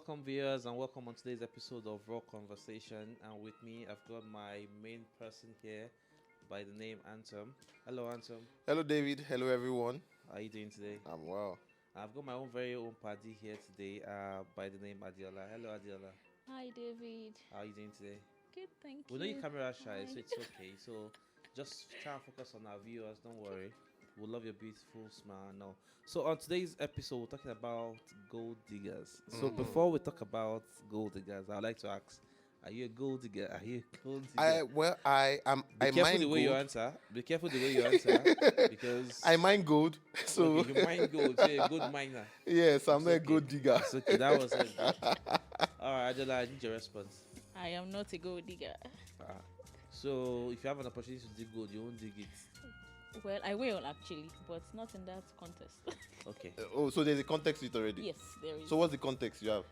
welcome viewers and welcome on today's episode of Raw Conversation. And with me, I've got my main person here by the name Antom. Hello, Antom. Hello, David. Hello, everyone. How are you doing today? I'm well. I've got my own very own party here today by the name Adiola. Hello, Adiola. Hi, David. How are you doing today? Good, thank We you. know you camera shy, Hi. so it's okay. So just try and focus on our viewers. Don't worry. We love your beautiful smile. No. So on today's episode, we're talking about gold diggers. So before we talk about gold diggers, I'd like to ask: are you a gold digger? Are you a gold digger? I am. Be I careful mine the way you gold. answer. Be careful the way you answer because I mine gold. So okay, you mine gold. So you're a good miner. yes, I'm It's not a okay. good digger. It's okay. That was it. All right, Adela, I need your response. I am not a gold digger. Ah. So if you have an opportunity to dig gold, you won't dig it. Well, I will actually, but not in that contest. Okay. Oh, so there's a context to it already. Yes, there is. So what's the context you have?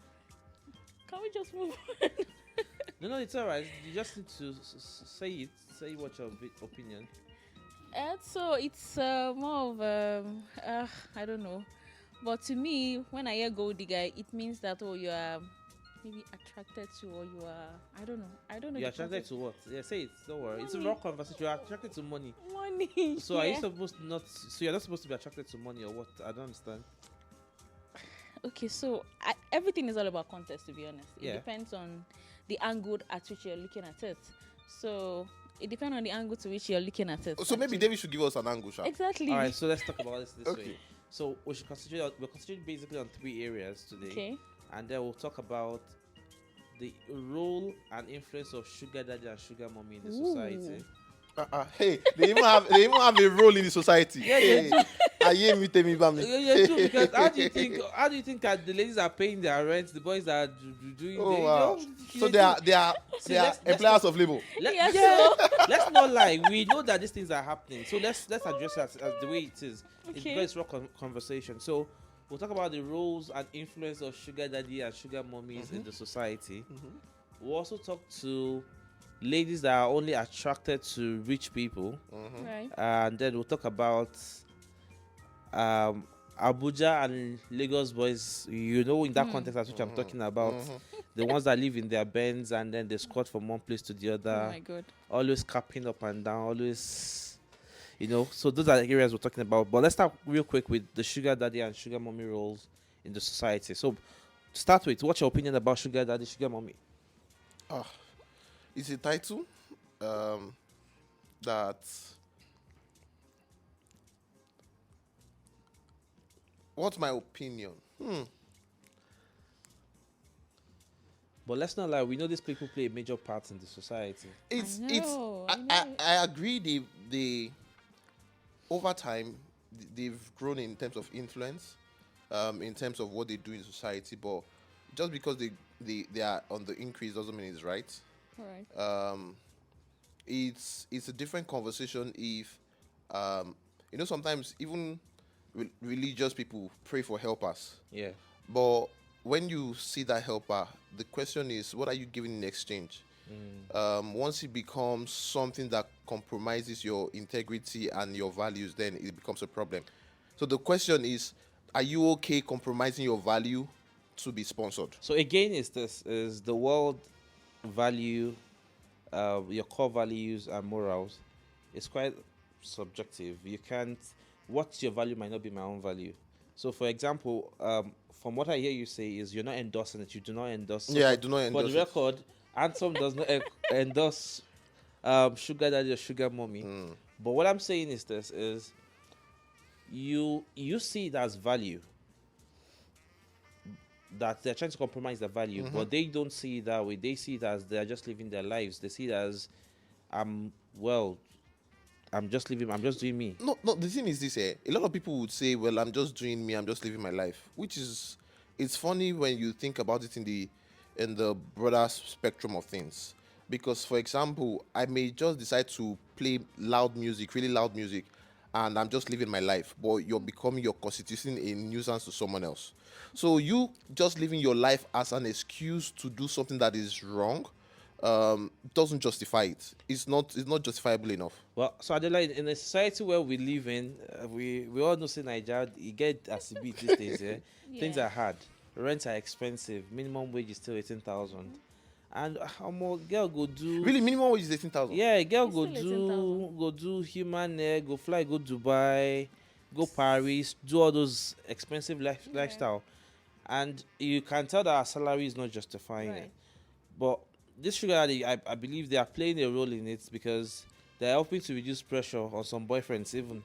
Can we just move on? No, it's all right. You just need to say it. Say what your opinion. So it's more of I don't know, but to me, when I hear gold digger, it means that you are maybe attracted to, or you are I don't know. You're the attracted context. to what? Yeah, say it. Don't worry. It's a Money. raw conversation. You're attracted to money. Money. So are you yeah. supposed to not? So you're not supposed to be attracted to money or what? I don't understand. Okay, so everything is all about context, to be honest. It Yeah. depends on the angle at which you're looking at it. So it depends on the angle to which you're looking at it. So maybe actually. David should give us an angle, sha. Exactly. All right. So let's talk about this Okay. way. So we should concentrate. We're concentrating basically on three areas today, Okay. and then we'll talk about the role and influence of sugar daddy and sugar mommy in the Ooh. society. Hey, they even have a role in the society. Yeah, they Hey, aye, me tell me about me. Yeah, true. Because how do you think that the ladies are paying their rent, the boys are doing? Oh wow. So they are See, let's employers of labor. Yes, Yeah, let's not lie. We know that these things are happening. So let's address it as the way it is. It's Okay. very raw conversation. So we'll talk about the roles and influence of sugar daddy and sugar mummies in the society. We'll also talk to ladies that are only attracted to rich people, Right. and then we'll talk about Abuja and Lagos boys. You know, in that context, that's what I'm talking about. The ones that live in their Benz and then they squat from one place to the Oh other, my God. always capping up and down, always, you know. So those are the areas we're talking about. But let's start real quick with the sugar daddy and sugar mommy roles in the society. So, to start with, what's your opinion about sugar daddy, sugar mommy? It's a title that what's my opinion? But let's not lie, we know these people play a major part in the society. It's know, I, I I, know. I agree they over time they've grown in terms of influence, in terms of what they do in society, but just because they are on the increase doesn't mean it's right. All right. It's a different conversation if sometimes even religious people pray for helpers, Yeah. but when you see that helper, the question is, what are you giving in exchange? Once it becomes something that compromises your integrity and your values, then it becomes a problem. So the question is, are you okay compromising your value to be sponsored? So again, is the world value, your core values and morals? It's quite subjective. You can't. What's your value might not be my own value. So, for example, from what I hear you say is you're not endorsing it. You do not endorse. Yeah, I do not For endorse the it. record, Anthem does not endorse sugar daddy or sugar mommy. But what I'm saying is this: is you see it as value, that they're trying to compromise their value, but they don't see it that way. They see it as they're just living their lives. They see it as I'm just living. I'm just doing me. No. The thing is this: a lot of people would say, "Well, I'm just doing me. I'm just living my life," which is, it's funny when you think about it in the broader spectrum of things. Because, for example, I may just decide to play loud music, really loud music, and I'm just living my life. But you're constituting a nuisance to someone else. So you just living your life as an excuse to do something that is wrong. Doesn't justify it. It's not justifiable enough. Well, so Adela, in a society where we live in, we all know say Nigeria, you get as it be these days. Yeah? Things Yeah. are hard. rents are expensive. Minimum wage is still 18,000, and girl go do. Really, minimum wage is 18,000. Yeah, girl It's go still do 18,000. go do human hair, go fly, go Dubai, go Paris, do all those expensive lifestyle, and you can tell that our salary is not justifying it. Right. But this sugar daddy, I believe they are playing a role in it because they're helping to reduce pressure on some boyfriends even.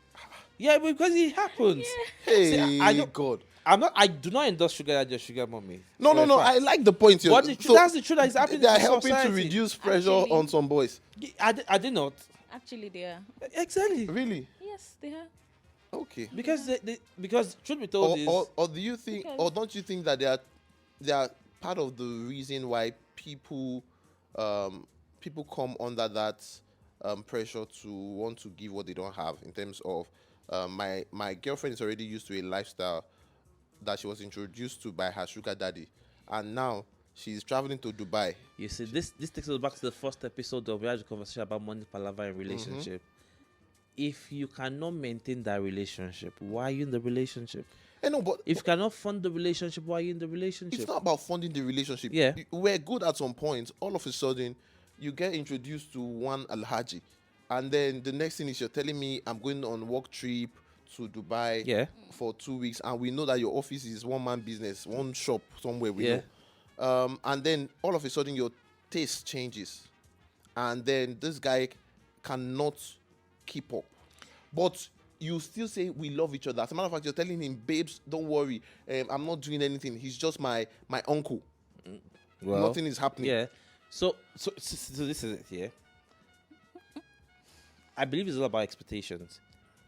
Yeah, because it happens. Hey, See, I don't- God. I do not endorse sugar daddy or sugar mommy. No, for no, a no. fact. I like the point. But that's the truth that is happening They are in helping society. to reduce pressure Actually- on some boys. I did not. Actually, they are. Exactly. Really? Yes, they are. Okay. Because because truth be told is Or do you think, Because- or don't you think that they are part of the reason why people come under that pressure to want to give what they don't have, in terms of my girlfriend is already used to a lifestyle that she was introduced to by her sugar daddy, and now she's traveling to Dubai. you see this takes us back to the first episode of we had a conversation about money palaver in relationship. If you cannot maintain that relationship, why are you in the relationship? No, but If you cannot fund the relationship, why are you in the relationship? it's not about funding the relationship. Yeah. We're good at some point. All of a sudden, you get introduced to one Alhaji, and then the next thing is you're telling me I'm going on work trip to Dubai Yeah. for 2 weeks, and we know that your office is one man business, one shop somewhere. We Yeah. know. And then all of a sudden your taste changes, and then this guy cannot keep up, but you still say we love each other. As a matter of fact, you're telling him, babes, don't worry, I'm not doing anything. He's just my uncle. Well, Nothing is happening. Yeah. So this is it. Yeah. I believe it's all about expectations.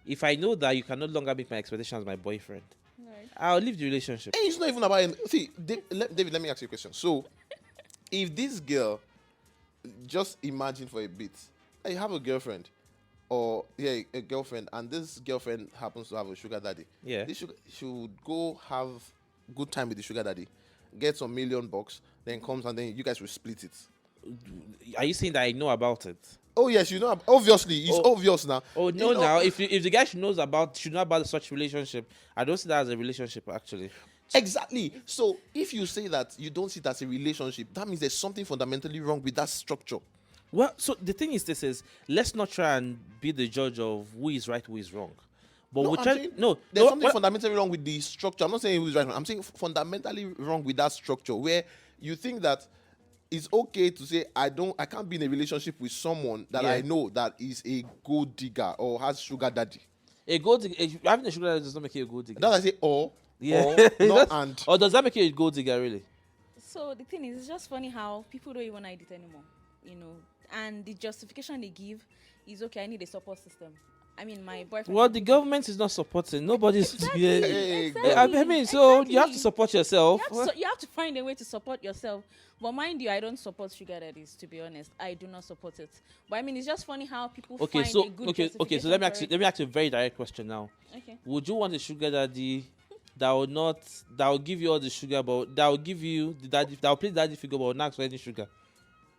If I know that you can no longer meet my expectations as my boyfriend, Right. I'll leave the relationship. And it's not even about see, David, let me ask you a question. So, if this girl, just imagine for a bit, that you have a girlfriend, or a girlfriend, and this girlfriend happens to have a sugar daddy. Yeah. This should go have good time with the sugar daddy, get some $1,000,000, then comes and then you guys will split it. Are you saying that I know about it? Oh yes, you know, obviously it's Oh. obvious now. Oh no! You know- Now, if the guy should know about such relationship, I don't see that as a relationship actually. Exactly. So if you say that you don't see it as a relationship, that means there's something fundamentally wrong with that structure. Well, so the thing is, let's not try and be the judge of who is right, who is wrong. But No, we I'm try. saying No, there's no, something what- fundamentally wrong with the structure. I'm not saying who's right. I'm saying fundamentally wrong with that structure, where you think that it's okay to say I can't be in a relationship with someone that Yeah. I know that is a gold digger or has sugar daddy. a gold digger, having a sugar daddy does not make you a gold digger. That I say or Yeah. not and. Or does that make you a gold digger really? So the thing is, it's just funny how people don't even hide it anymore, you know. And the justification they give is, okay, I need a support system. I mean, my boyfriend. Well, the government is not supporting. Nobody's. Exactly, Hey, exactly, I mean, so you have to exactly. support yourself. You have to find a way to support yourself. But mind you, I don't support sugar daddies, to be honest. I do not support it. But I mean, it's just funny how people Okay, find so a good okay. So justification let me for ask you. it. Let me ask you a very direct question now. Okay. Would you want a sugar daddy that will give you all the sugar, but that will give you the daddy, that will play daddy figure, but will not ask for any sugar?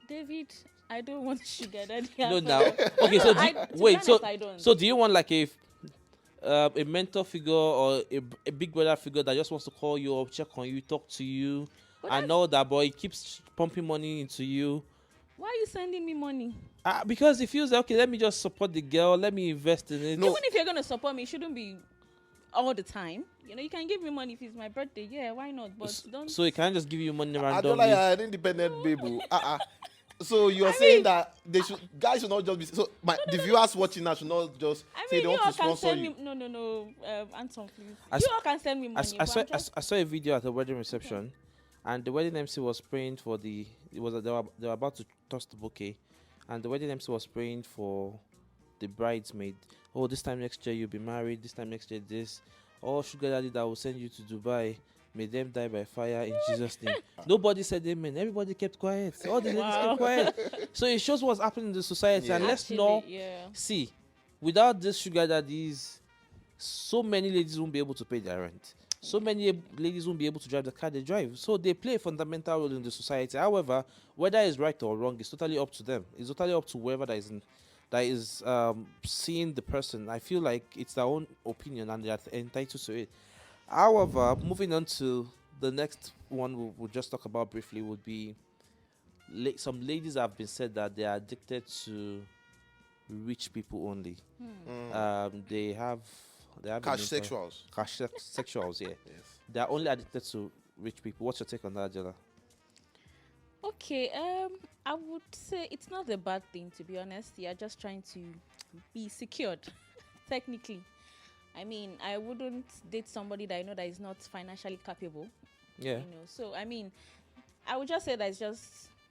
David, I don't want sugar daddy. No, at now. all. Okay, so To be wait. honest, I don't. So do you want like a mentor figure or a big brother figure that just wants to call you up, check on you, talk to you, But and all that, but he keeps pumping money into you? Why are you sending me money? Because he feels like, okay, let me just support the girl, let me invest in it. No. Even if you're going to support me, it shouldn't be all the time. You know, you can give me money if it's my birthday. Yeah, why not? But don't. So he can't just give you money I randomly. don't like an independent baby. So you're saying that guys should not just be the viewers watching now should not just I say mean, they you want all to can sponsor send you. me. No. Anton, please. I You s- all can send me money. I but saw I'm just- I saw a video at a wedding reception, and the wedding MC was praying for they were about to toss the bouquet, and the wedding MC was praying for the bridesmaid. Oh, this time next year you'll be married. This time next year this. Oh, sugar daddy that will send you to Dubai. May them die by fire in Jesus' name. Nobody said amen. Everybody kept quiet. All the ladies Wow. kept quiet. So it shows what's happening in the society, and let's Actually, not Yeah. see. Without this sugar daddies, so many ladies won't be able to pay their rent. So many ladies won't be able to drive the car they drive. So they play a fundamental role in the society. However, whether it's right or wrong, it's totally up to them. It's totally up to whoever that is seeing the person. I feel like it's their own opinion and they are entitled to it. However, moving on to the next one we'll just talk about briefly would be some ladies have been said that they are addicted to rich people only. They have a Cash name for it. sexuals. Sexuals, yeah. Yes. They are only addicted to rich people. What's your take on that, Jella? Okay, I would say it's not a bad thing, to be honest. You're just trying to be secured, technically. I mean, I wouldn't date somebody that I know that is not financially capable. Yeah. So I mean, I would just say that it's just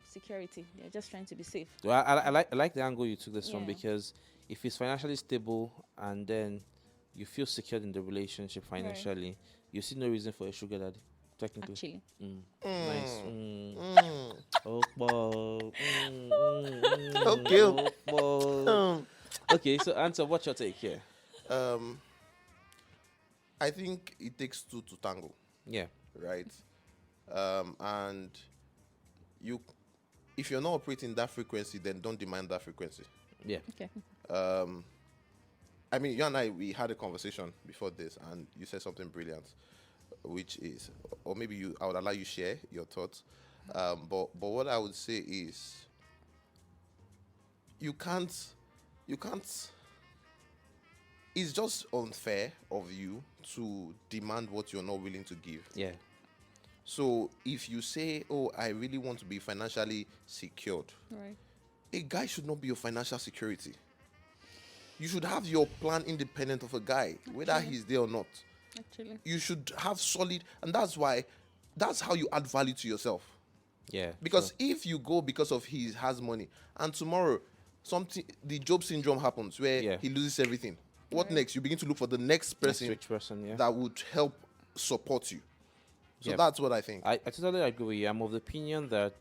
security. You're just trying to be safe. Well, I like the angle you took this from, Yeah. because if it's financially stable and then you feel secured in the relationship financially, you see no reason for a sugar daddy. Technically. Actually, Nice. Okay. Okay, so answer, what's your take here? I think it takes two to tango, Yeah. right? And if you're not operating that frequency, then don't demand that frequency. Yeah. okay. I mean, you and we had a conversation before this, and you said something brilliant, which is, or maybe I would allow you share your thoughts. But what I would say is, you can't. It's just unfair of you to demand what you're not willing to give. Yeah. So if you say, "Oh, I really want to be financially secured," Right. a guy should not be your financial security. You should have your plan independent of a guy, whether Actually. he's there or not. Actually. You should have solid, and that's how you add value to yourself. Yeah. Because so- if you go because of he has money, and tomorrow the Job syndrome happens where Yeah. he loses everything, what Right. next? You begin to look for the next next person rich person, yeah. that would help support you. So Yep. that's what I think. I totally agree with you. I'm of the opinion that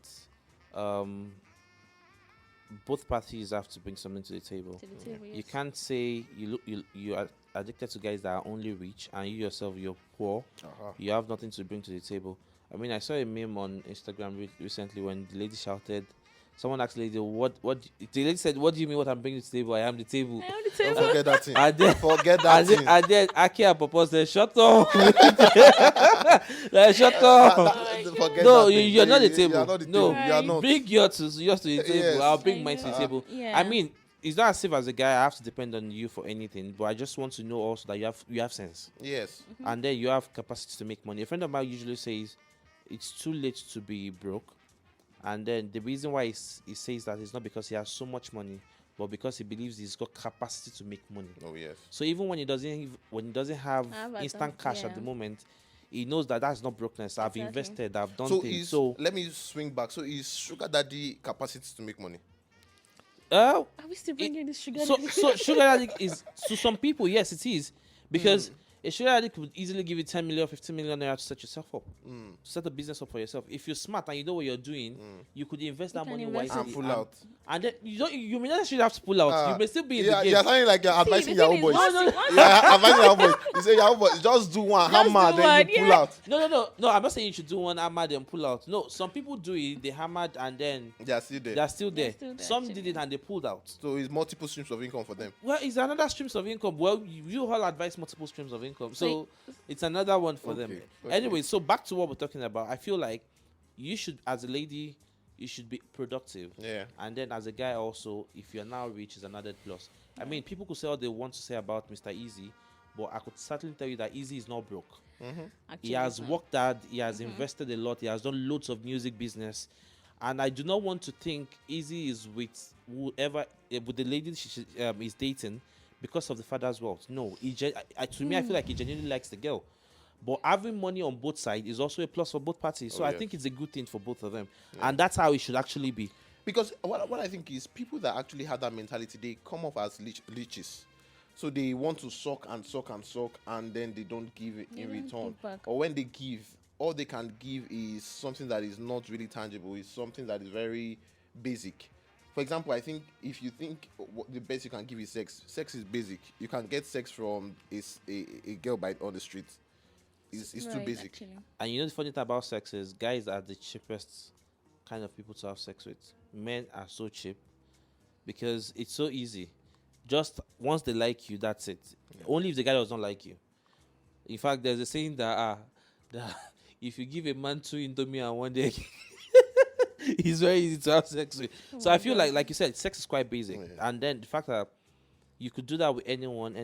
both parties have to bring something to the table. To the table, You yes. can't say you are addicted to guys that are only rich, and you yourself, you're poor. Uh-huh. You have nothing to bring to the table. I mean, I saw a meme on Instagram recently when the lady shouted. Someone asked the lady, the lady said, "What do you mean? What I'm bringing to the table? I am the table." I on the Don't table. forget that thing. And then, Forget that and then, thing. and then Aki and Papa said, "Shut up!" Like, shut That- up! forget No, that thing. you're not the You table. are not the No. table. You are Right. not. Bring yours to the table. Yes. I'll bring I mine to the know. table. Yeah. I mean, it's not as if as a guy I have to depend on you for anything, but I just want to know also that you have sense, Yes. and then you have capacity to make money. A friend of mine usually says it's too late to be broke, and then the reason why he says that is not because he has so much money, but because he believes he's got capacity to make money. Oh yes. So even when he doesn't have Have instant cash at yeah. the moment, he knows that that's not brokenness. I've Exactly. invested, I've done So things. So let me swing back. So is sugar daddy capacity to make money? Are we still bringing this sugar? So, daddy? so sugar daddy is, to some people, yes, it is, because a sugar daddy could easily give you 10 million, 15 million naira to set yourself up, set a business up for yourself. If you're smart and you know what you're doing, you could invest that can money invest wisely And pull out. and then you may not necessarily have to pull out. You may still be in yeah, the game. you're sounding like you're advising the your thing own is, boys. once Yeah, advising your own boys. You say your own boys, just do one Just hammer, do then one, you pull yeah. out. No. I'm not saying you should do one hammer then pull out. No, some people do it. They hammered and then They are still there. they're still there. still there, Some actually. did it and they pulled out. So it's multiple streams of income for them. Well, it's another streams of income. Well, you all advise multiple streams of income, so it's another one for them. Okay. Anyway, so back to what we're talking about. I feel like you should, as a lady, you should be productive. Yeah. And then as a guy also, if you're now rich, is an added plus. I mean, people could say all they want to say about Mr. Easy, but I could certainly tell you that Easy is not broke. Actually, He has no. worked hard. He has invested a lot. He has done loads of music business, and I do not want to think Easy is with whoever with the lady is dating because of the father's wealth. No, to me, I feel like he genuinely likes the girl. But having money on both sides is also a plus for both parties. So Oh, I yes. think it's a good thing for both of them, and that's how it should actually be. Because what I think is people that actually have that mentality, they come off as leeches. So they want to suck and suck and suck, and then they don't give it in don't return. give back. Or when they give, all they can give is something that is not really tangible. It's something that is very basic. For example, I think if you think the best you can give is sex, sex is basic. You can get sex from a girl on the street. It's too Right, basic. actually. And you know the funny thing about sex is guys are the cheapest kind of people to have sex with. Men are so cheap because it's so easy. Just once they like you, that's it. Only if the guy does not like you. In fact, there's a saying that if you give a man 2 Indomie and 1 egg, it's very easy to have sex with. Oh So my I feel God. like you said, sex is quite basic, Yeah. and then the fact that you could do that with anyone,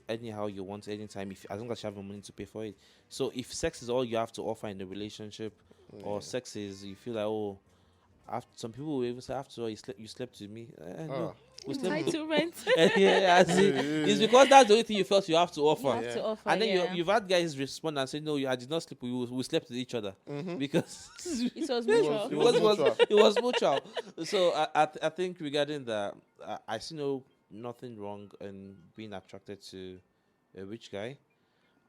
anyhow you want, anytime, if as long as you have the money to pay for it. So if sex is all you have to offer in the relationship, or sex is you feel like, oh, after some people will even say, after all, you slept with me. No, we slept. Entitlement. Yeah, as in, it's because that's the only thing you felt you have to You offer. have to offer. And then Yeah. you've had guys respond and say, no, I did not sleep with you. We slept with each other because It was mutual. because mutual. it was mutual. So I think regarding that, I see nothing wrong in being attracted to a rich guy,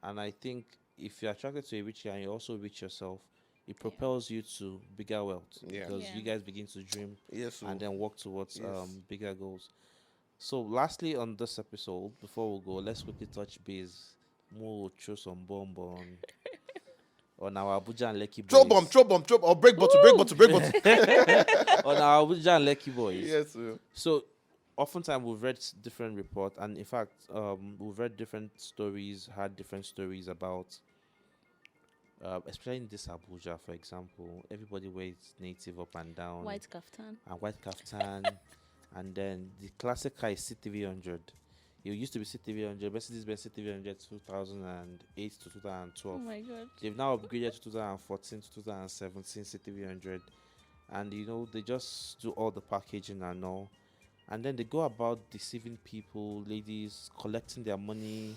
and I think if you're attracted to a rich guy and you're also rich yourself, it propels you to bigger wealth Yeah. because Yeah. you guys begin to dream Yes. So, and then work towards Yes. bigger goals. So, lastly, on this episode, before we go, let's quickly touch base. More throw some bomb on our Abuja and Lekki throw boys. bomb. Or break bottle, break bottle, break bottle. On our Abuja and Lekki boys. Yes. So. So, oftentimes we've read different reports, and in fact, we've read different stories, had different stories about, especially in this Abuja, for example, everybody wears native up and down, White kaftan. and white kaftan, and then the classic car is C300. It used to be C300, Mercedes-Benz C300 2008 to Oh 2012. my God. They've now upgraded to 2014 to 2017 C300, and they just do all the packaging and all, and then they go about deceiving people, ladies, collecting their money,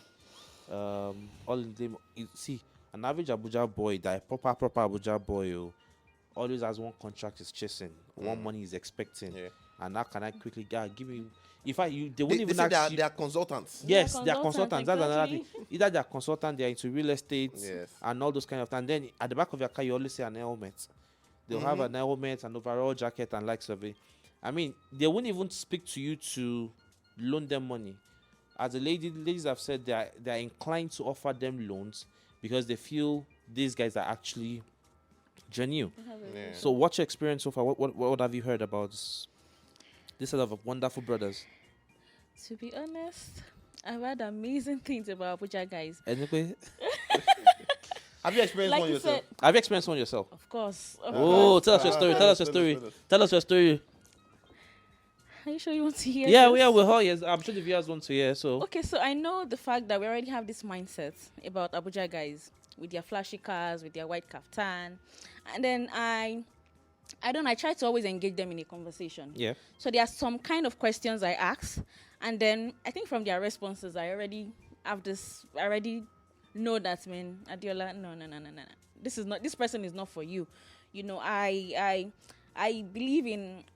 all in them. See, an average Abuja boy, that a proper Abuja boy, always has one contract is chasing, one money is expecting, Yeah. and how can I quickly give me? If they They, won't they even say ask you. they are consultants. Yes, They they are are consultants. That's another thing. exactly. Either they are consultant, they are into real estate Yes. and all those kind of things. And then at the back of your car, you always see an helmet. They'll have an helmet, an overall jacket, and likes of it. I mean, they won't even speak to you to loan them money. As the ladies have said, they are inclined to offer them loans because they feel these guys are actually genuine. They have a Yeah. reason. So, what's your experience so far? What have you heard about this set of wonderful brothers? To be honest, I've heard amazing things about Abuja guys. Anyway, Have you experienced Like one you yourself? said, have you experienced one yourself? of course. Of Oh, course. tell us your story. Tell us your story. Tell us your story. Are you sure you want to hear Yeah, this? we're all yes. I'm sure the viewers want to hear. So Okay, so I know the fact that we already have this mindset about Abuja guys with their flashy cars, with their white kaftan, and then I try to always engage them in a conversation. yeah, So there are some kind of questions I ask, and then I think from their responses, I already know that, man, Adiola, no. This person is not for you. I believe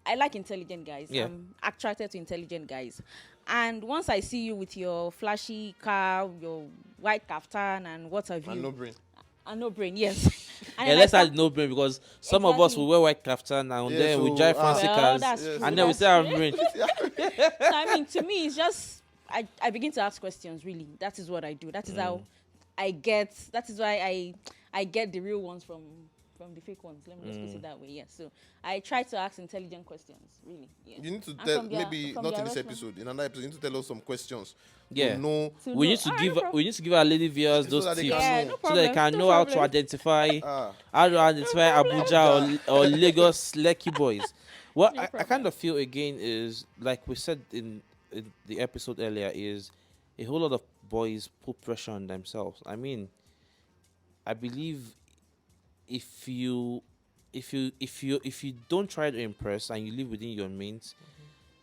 I like intelligent guys. Yeah. I'm attracted to intelligent guys. And once I see you with your flashy car, your white kaftan, and what have you, And no brain. and no brain, yes. And yeah. then Let's I add no brain because some of us Exactly. will wear white kaftan and Yeah, then we so, drive fancy well, cars, that's Yes. true. and then we that's still have true. brain. So I mean, to me, it's just I begin to ask questions. Really, that is what I do. That is how I get. That is why I get the real ones from the fake ones. Let me just put it that way. Yeah. So I try to ask intelligent questions. Really. Yeah. You need to And tell, from their- maybe from not their in this response. episode, in another episode, you need to tell us some questions. Yeah. To know. To We know- need to Alright, give no problem. we need to give our lady viewers So those that they tips can Yeah, know. no so problem. they can no know how to problem. identify Ah. Abuja or Lagos Lekki boys. What No I problem. kind of feel again is like we said in the episode earlier is a whole lot of boys put pressure on themselves. I mean, I believe if you don't try to impress and you live within your means,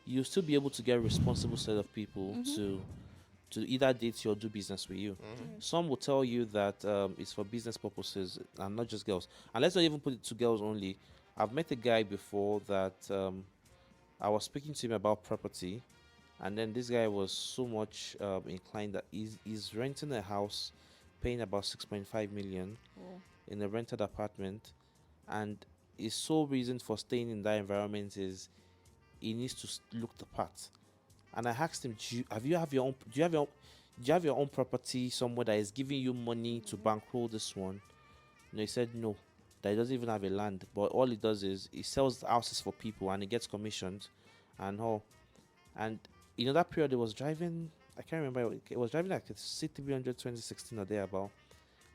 you'll still be able to get a responsible set of people to either date you or do business with you. Some will tell you that it's for business purposes and not just girls. And let's not even put it to girls only. I've met a guy before that I was speaking to him about property, and then this guy was so much inclined that he's renting a house, paying about 6.5 million Oh. in a rented apartment, and his sole reason for staying in that environment is he needs to look the part. And I asked him, do you have your own property somewhere that is giving you money to bankroll this one? No, he said no, that he doesn't even have a land, but all he does is he sells houses for people and he gets commissioned and all. And that period he was driving, I can't remember, it was driving like a C300 2016 or thereabout.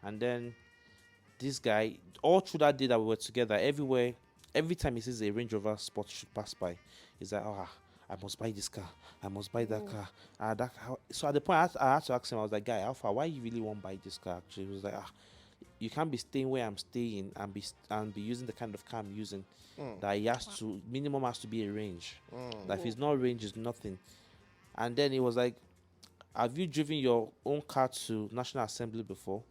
And then this guy, all through that day that we were together, everywhere, every time he sees a Range Rover Sport should pass by, he's like, oh, I must buy this car. I must buy that car. So at the point, I had to ask him, I was like, guy, how far? Why you really want to buy this car? Actually, he was like, you can't be staying where I'm staying and be using the kind of car I'm using. That he has to, minimum has to be a range. That if it's not range, it's nothing. And then he was like, have you driven your own car to National Assembly before?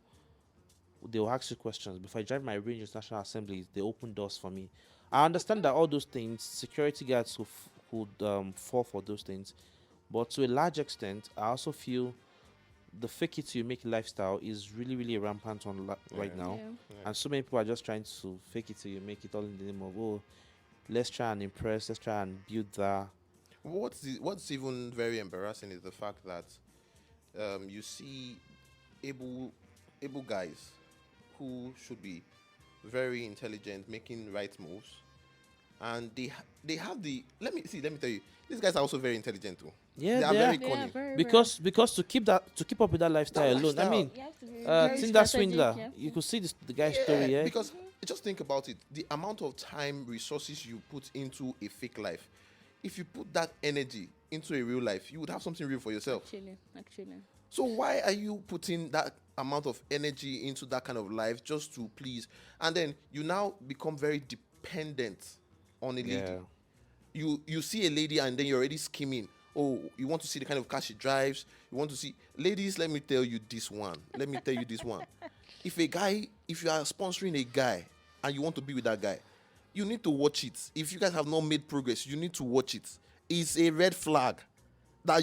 They will ask you questions. Before I drive my range to National Assembly, they open doors for me. I understand that all those things, security guards would fall for those things. But to a large extent, I also feel the fake it till you make it lifestyle is really, really rampant right now. Yeah. And so many people are just trying to fake it till you make it, all in the name of, oh, let's try and impress, let's try and build that. What's even very embarrassing is the fact that you see able guys who should be very intelligent, making right moves, and they have the let me tell you, these guys are also very intelligent too. Yeah, they are very They are cunning. very, because to keep up with that lifestyle alone. I mean, You have to be very Tinder strategic, swindler. yeah. You could see the guy's story. Yeah, Because just think about it, the amount of time, resources you put into a fake life. If you put that energy into a real life, you would have something real for yourself. Actually. So why are you putting that amount of energy into that kind of life just to please? And then you now become very dependent on a lady. Yeah. You see a lady and then you're already scheming. Oh, you want to see the kind of car she drives. You want to see... Ladies, let me tell you this one. If you are sponsoring a guy and you want to be with that guy, you need to watch it. If you guys have not made progress, you need to watch it. It's a red flag that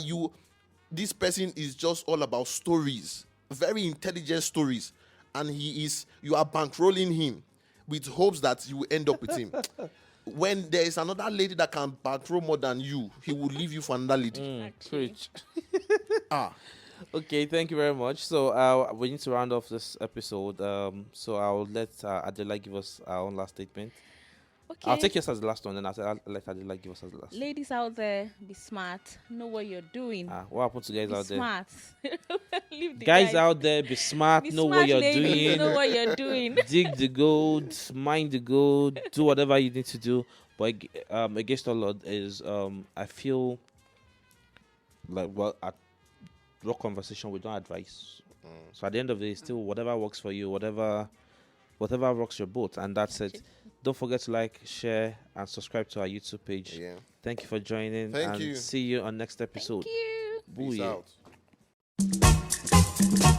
this person is just all about stories, very intelligent stories, and you are bankrolling him with hopes that you will end up with him. When there is another lady that can bankroll more than you, he will leave you for another lady. Preach. Ah, Okay, thank you very much. So we need to round off this episode. So I'll let Adela give us our own last statement. Okay. I'll take yours as the last one, and I'll let Adela give us as the last. Ladies out there, be smart. Know what you're doing. What happened to guys Be out there? smart. Leave the Guys out there, be smart. Be Know smart, what you're ladies. doing. Know what you're doing. Dig the gold, mine the gold, do whatever you need to do. But against all odds is I feel like at Rock Conversation we don't advise. So at the end of the day, still whatever works for you, whatever rocks your boat, and that's it. Don't forget to like, share, and subscribe to our YouTube page. yeah. Thank you for joining. Thank and you. See you on next episode. Thank you. Peace Booyah. out.